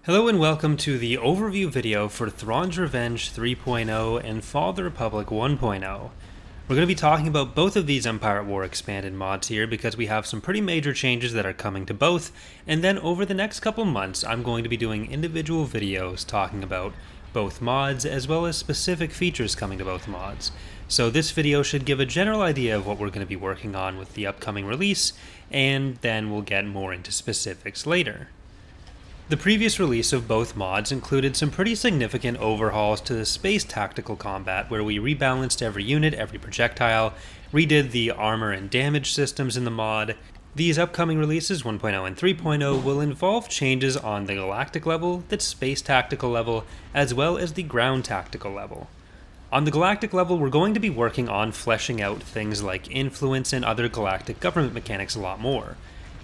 Hello and welcome to the overview video for Thrawn's Revenge 3.0 and Fall of the Republic 1.0. We're going to be talking about both of these Empire at War expanded mods here because we have some pretty major changes that are coming to both, and then over the next couple months I'm going to be doing individual videos talking about both mods as well as specific features coming to both mods. So this video should give a general idea of what we're going to be working on with the upcoming release, and then we'll get more into specifics later. The previous release of both mods included some pretty significant overhauls to the space tactical combat, where we rebalanced every unit, every projectile, redid the armor and damage systems in the mod. These upcoming releases, 1.0 and 3.0, will involve changes on the galactic level, the space tactical level, as well as the ground tactical level. On the galactic level, we're going to be working on fleshing out things like influence and other galactic government mechanics a lot more.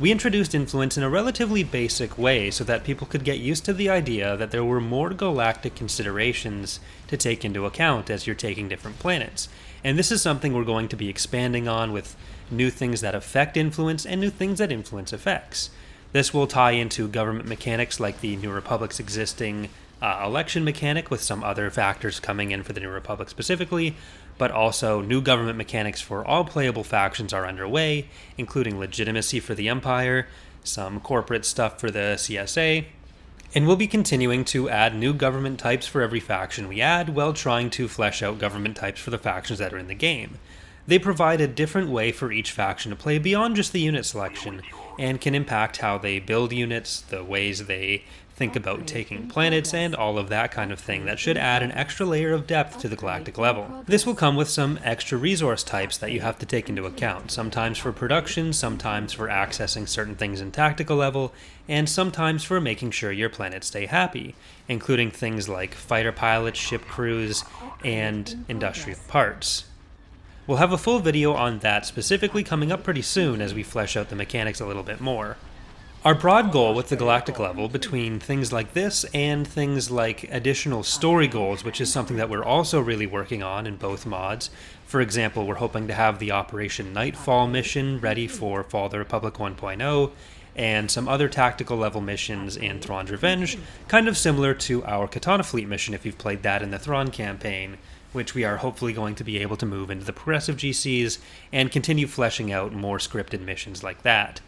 We introduced influence in a relatively basic way so that people could get used to the idea that there were more galactic considerations to take into account as you're taking different planets. And this is something we're going to be expanding on with new things that affect influence and new things that influence affects. This will tie into government mechanics like the New Republic's existing election mechanic, with some other factors coming in for the New Republic specifically, but also new government mechanics for all playable factions are underway, including legitimacy for the Empire, some corporate stuff for the CSA, and we'll be continuing to add new government types for every faction we add, while trying to flesh out government types for the factions that are in the game. They provide a different way for each faction to play beyond just the unit selection, and can impact how they build units, the ways they think about taking planets, and all of that kind of thing that should add an extra layer of depth to the galactic level. This will come with some extra resource types that you have to take into account, sometimes for production, sometimes for accessing certain things in tactical level, and sometimes for making sure your planets stay happy, including things like fighter pilots, ship crews, and industrial parts. We'll have a full video on that specifically coming up pretty soon as we flesh out the mechanics a little bit more. Our broad goal with the galactic level, between things like this and things like additional story goals, which is something that we're also really working on in both mods. For example, we're hoping to have the Operation Nightfall mission ready for Fall of the Republic 1.0, and some other tactical level missions in Thrawn's Revenge, kind of similar to our Katana Fleet mission if you've played that in the Thrawn campaign, which we are hopefully going to be able to move into the progressive GCs and continue fleshing out more scripted missions like that.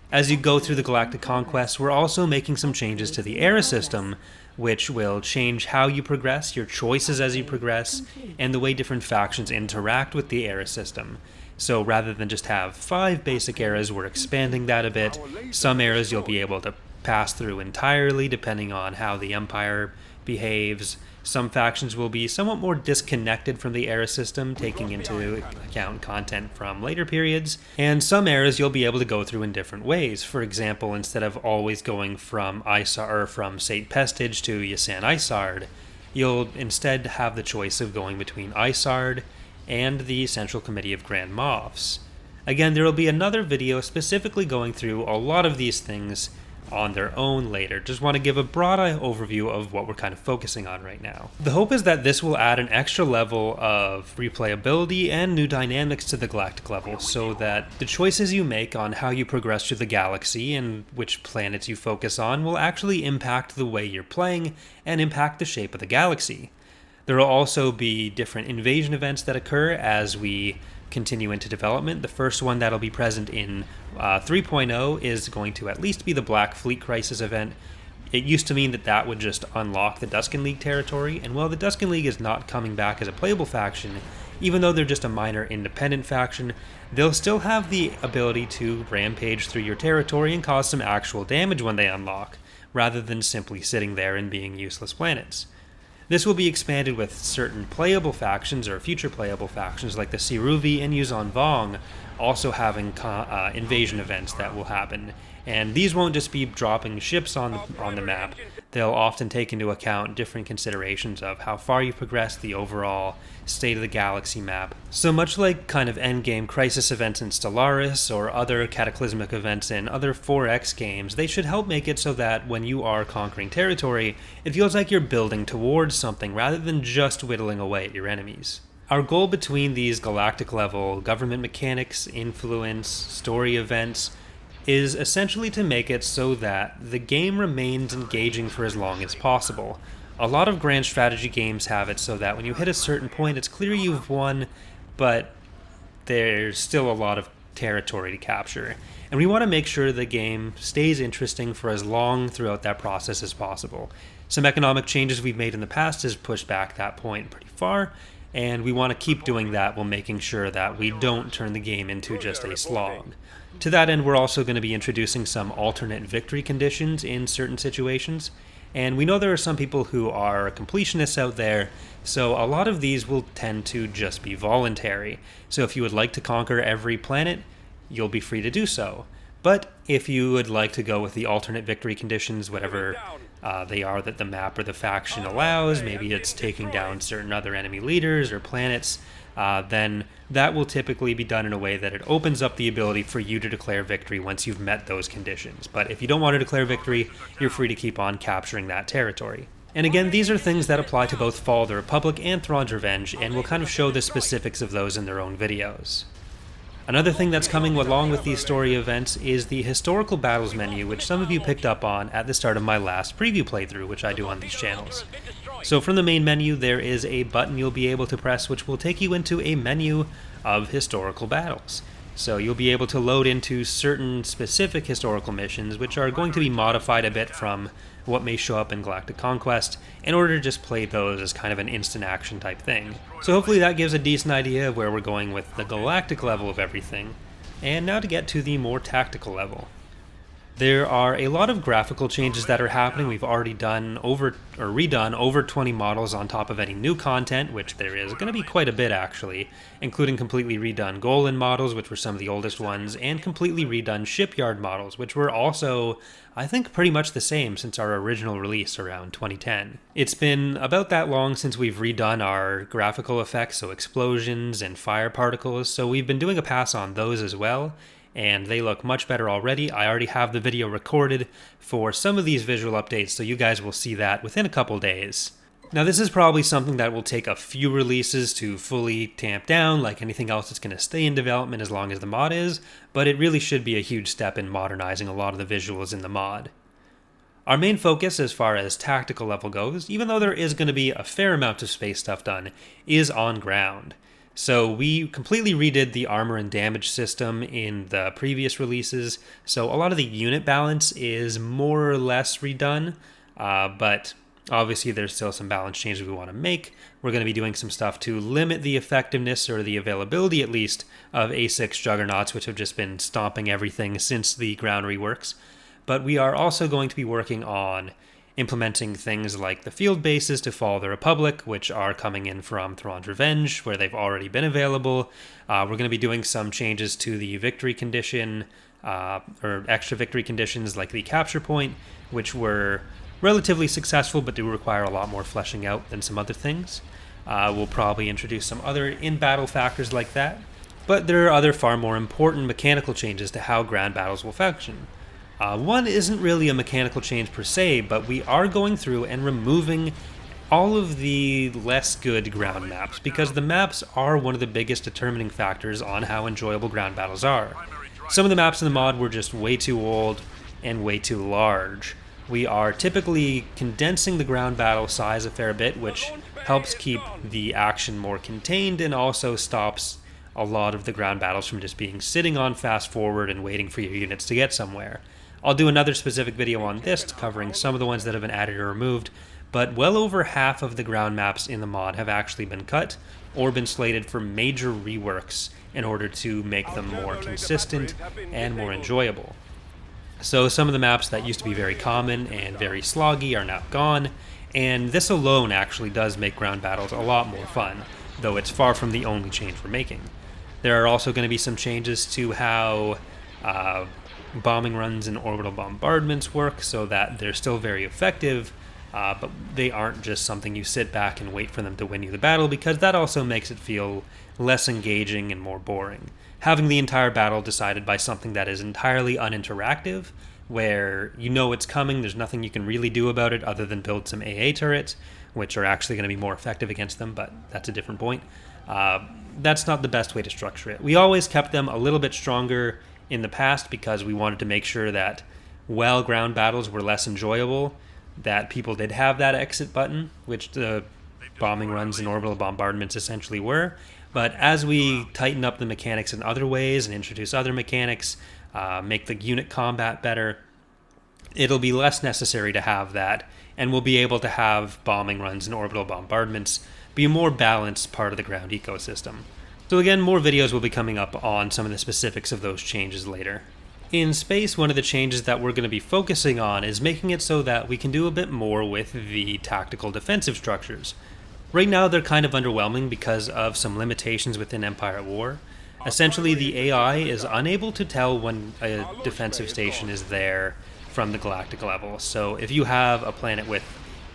As you go through the Galactic Conquest, we're also making some changes to the era system, which will change how you progress, your choices as you progress, and the way different factions interact with the era system. So rather than just have 5 basic eras, we're expanding that a bit. Some eras you'll be able to pass through entirely depending on how the Empire behaves. Some factions will be somewhat more disconnected from the era system, taking into account content from later periods, and some eras you'll be able to go through in different ways. For example, instead of always going from from Sate Pestage to Yasan Isard, you'll instead have the choice of going between Isard and the Central Committee of Grand Moffs. Again, there will be another video specifically going through a lot of these things on their own later. Just want to give a broad overview of what we're kind of focusing on right now. The hope is that this will add an extra level of replayability and new dynamics to the galactic level, so that the choices you make on how you progress through the galaxy and which planets you focus on will actually impact the way you're playing and impact the shape of the galaxy. There will also be different invasion events that occur as we continue into development. The first one that'll be present in 3.0 is going to at least be the Black Fleet Crisis event. It used to mean that would just unlock the Duskin League territory, and while the Duskin League is not coming back as a playable faction, even though they're just a minor independent faction, they'll still have the ability to rampage through your territory and cause some actual damage when they unlock, rather than simply sitting there and being useless planets. This will be expanded with certain playable factions or future playable factions like the Siruvi and Yuzon Vong also having invasion events that will happen. And these won't just be dropping ships on the map. They'll often take into account different considerations of how far you progress, the overall state of the galaxy map. So much like kind of endgame crisis events in Stellaris or other cataclysmic events in other 4X games, they should help make it so that when you are conquering territory, it feels like you're building towards something rather than just whittling away at your enemies. Our goal between these galactic level government mechanics, influence, story events, is essentially to make it so that the game remains engaging for as long as possible. A lot of grand strategy games have it so that when you hit a certain point, it's clear you've won, but there's still a lot of territory to capture. And we want to make sure the game stays interesting for as long throughout that process as possible. Some economic changes we've made in the past has pushed back that point pretty far, and we want to keep doing that while making sure that we don't turn the game into just a slog. To that end, we're also going to be introducing some alternate victory conditions in certain situations, and we know there are some people who are completionists out there, so a lot of these will tend to just be voluntary. So if you would like to conquer every planet, you'll be free to do so. But if you would like to go with the alternate victory conditions, whatever they are that the map or the faction allows, maybe it's taking down certain other enemy leaders or planets, then that will typically be done in a way that it opens up the ability for you to declare victory once you've met those conditions. But if you don't want to declare victory, you're free to keep on capturing that territory. And again, these are things that apply to both Fall of the Republic and THRAWN'S Revenge, and we'll kind of show the specifics of those in their own videos. Another thing that's coming along with these story events is the historical battles menu, which some of you picked up on at the start of my last preview playthrough, which I do on these channels. So from the main menu, there is a button you'll be able to press which will take you into a menu of historical battles. So you'll be able to load into certain specific historical missions, which are going to be modified a bit from what may show up in Galactic Conquest, in order to just play those as kind of an instant action type thing. So hopefully that gives a decent idea of where we're going with the galactic level of everything. And now to get to the more tactical level. There are a lot of graphical changes that are happening. We've already redone over 20 models on top of any new content, which there is going to be quite a bit actually, including completely redone Golan models, which were some of the oldest ones, and completely redone shipyard models, which were also, I think, pretty much the same since our original release around 2010. It's been about that long since we've redone our graphical effects, so explosions and fire particles, so we've been doing a pass on those as well, and they look much better already. I already have the video recorded for some of these visual updates, so you guys will see that within a couple days. Now this is probably something that will take a few releases to fully tamp down, like anything else that's going to stay in development as long as the mod is, but it really should be a huge step in modernizing a lot of the visuals in the mod. Our main focus as far as tactical level goes, even though there is going to be a fair amount of space stuff done, is on ground. So we completely redid the armor and damage system in the previous releases, so a lot of the unit balance is more or less redone, but obviously there's still some balance changes we want to make. We're going to be doing some stuff to limit the effectiveness, or the availability at least, of A6 Juggernauts, which have just been stomping everything since the ground reworks. But we are also going to be working on implementing things like the field bases to Fall of the Republic, which are coming in from THRAWN'S Revenge, where they've already been available. We're going to be doing some changes to the victory condition, or extra victory conditions like the capture point, which were relatively successful but do require a lot more fleshing out than some other things. We'll probably introduce some other in-battle factors like that, but there are other far more important mechanical changes to how ground battles will function. One isn't really a mechanical change per se, but we are going through and removing all of the less good ground maps, because the maps are one of the biggest determining factors on how enjoyable ground battles are. Some of the maps in the mod were just way too old and way too large. We are typically condensing the ground battle size a fair bit, which helps keep the action more contained and also stops a lot of the ground battles from just being sitting on fast forward and waiting for your units to get somewhere. I'll do another specific video on this, covering some of the ones that have been added or removed, but well over half of the ground maps in the mod have actually been cut or been slated for major reworks in order to make them more consistent and more enjoyable. So some of the maps that used to be very common and very sloggy are now gone, and this alone actually does make ground battles a lot more fun, though it's far from the only change we're making. There are also going to be some changes to how bombing runs and orbital bombardments work, so that they're still very effective, but they aren't just something you sit back and wait for them to win you the battle, because that also makes it feel less engaging and more boring. Having the entire battle decided by something that is entirely uninteractive, where you know it's coming, there's nothing you can really do about it other than build some AA turrets, which are actually going to be more effective against them, but that's a different point. That's not the best way to structure it. We always kept them a little bit stronger in the past because we wanted to make sure that while ground battles were less enjoyable, that people did have that exit button, which the bombing runs and orbital bombardments essentially were. But as we tighten up the mechanics in other ways and introduce other mechanics, make the unit combat better, it'll be less necessary to have that, and we'll be able to have bombing runs and orbital bombardments be a more balanced part of the ground ecosystem. So again, more videos will be coming up on some of the specifics of those changes later. In space, one of the changes that we're going to be focusing on is making it so that we can do a bit more with the tactical defensive structures. Right now they're kind of underwhelming because of some limitations within Empire at War. Essentially, the AI is unable to tell when a defensive station is there from the galactic level. So if you have a planet with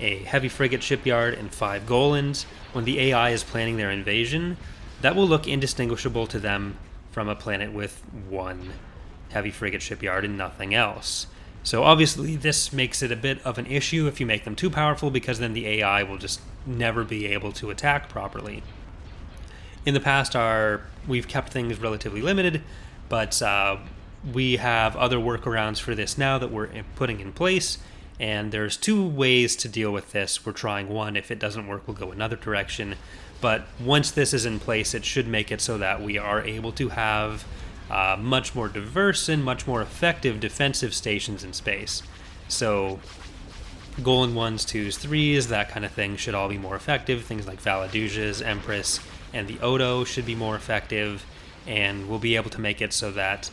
a heavy frigate shipyard and 5 Golans, when the AI is planning their invasion, that will look indistinguishable to them from a planet with 1 heavy frigate shipyard and nothing else. So obviously this makes it a bit of an issue if you make them too powerful, because then the AI will just never be able to attack properly. In the past, we've kept things relatively limited, but we have other workarounds for this now that we're putting in place, and there's 2 ways to deal with this. We're trying one. If it doesn't work, we'll go another direction. But once this is in place, it should make it so that we are able to have much more diverse and much more effective defensive stations in space. So Golan 1s, 2s, 3s, that kind of thing should all be more effective. Things like Valadujas, Empress, and the Odo should be more effective, and we'll be able to make it so that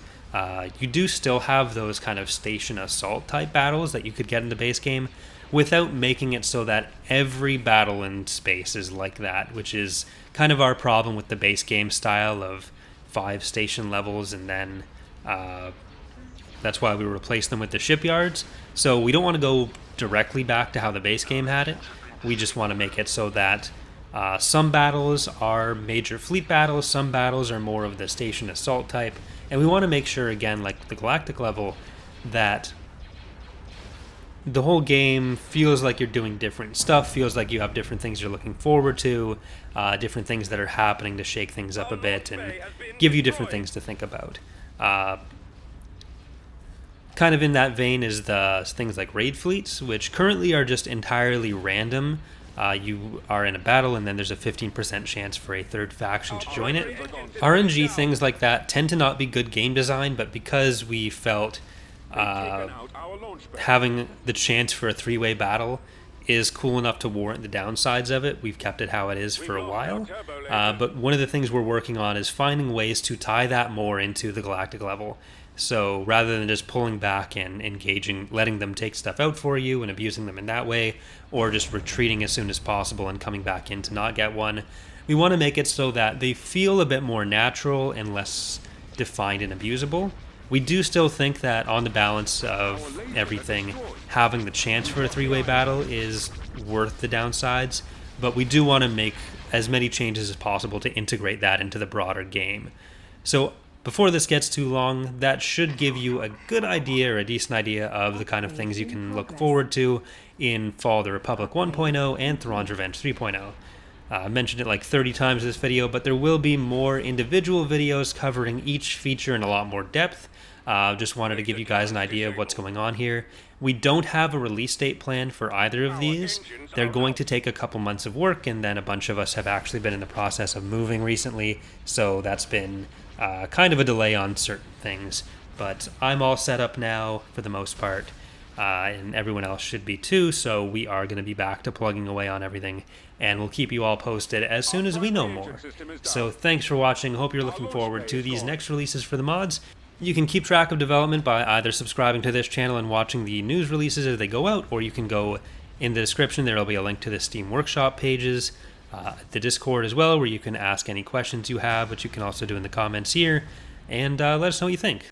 you do still have those kind of station assault type battles that you could get in the base game, without making it so that every battle in space is like that, which is kind of our problem with the base game style of 5 station levels, and then that's why we replaced them with the shipyards. So we don't want to go directly back to how the base game had it. We just want to make it so that some battles are major fleet battles, some battles are more of the station assault type, and we want to make sure, again, like the galactic level, that the whole game feels like you're doing different stuff, feels like you have different things you're looking forward to, different things that are happening to shake things up a bit and give you different things to think about. Kind of in that vein is the things like raid fleets, which currently are just entirely random. You are in a battle, and then there's a 15% chance for a third faction to join it. RNG things like that tend to not be good game design, but because we felt having the chance for a 3-way battle is cool enough to warrant the downsides of it, we've kept it how it is for a while. But one of the things we're working on is finding ways to tie that more into the galactic level. So rather than just pulling back and engaging, letting them take stuff out for you and abusing them in that way, or just retreating as soon as possible and coming back in to not get one, we want to make it so that they feel a bit more natural and less defined and abusable. We do still think that on the balance of everything, having the chance for a 3-way battle is worth the downsides, but we do want to make as many changes as possible to integrate that into the broader game. So before this gets too long, that should give you a good idea, or a decent idea, of the kind of things you can look forward to in Fall of the Republic 1.0 and THRAWN'S Revenge 3.0. I mentioned it like 30 times in this video, but there will be more individual videos covering each feature in a lot more depth. Just wanted to give you guys an idea of what's going on here. We don't have a release date planned for either of these. They're going to take a couple months of work, and then a bunch of us have actually been in the process of moving recently, so that's been kind of a delay on certain things. But I'm all set up now for the most part, and everyone else should be too, so we are going to be back to plugging away on everything, and we'll keep you all posted as soon as we know more. So thanks for watching. Hope you're looking forward to these next releases for the mods. You can keep track of development by either subscribing to this channel and watching the news releases as they go out, or you can go in the description. There will be a link to the Steam Workshop pages, the Discord as well, where you can ask any questions you have, which you can also do in the comments here, and let us know what you think.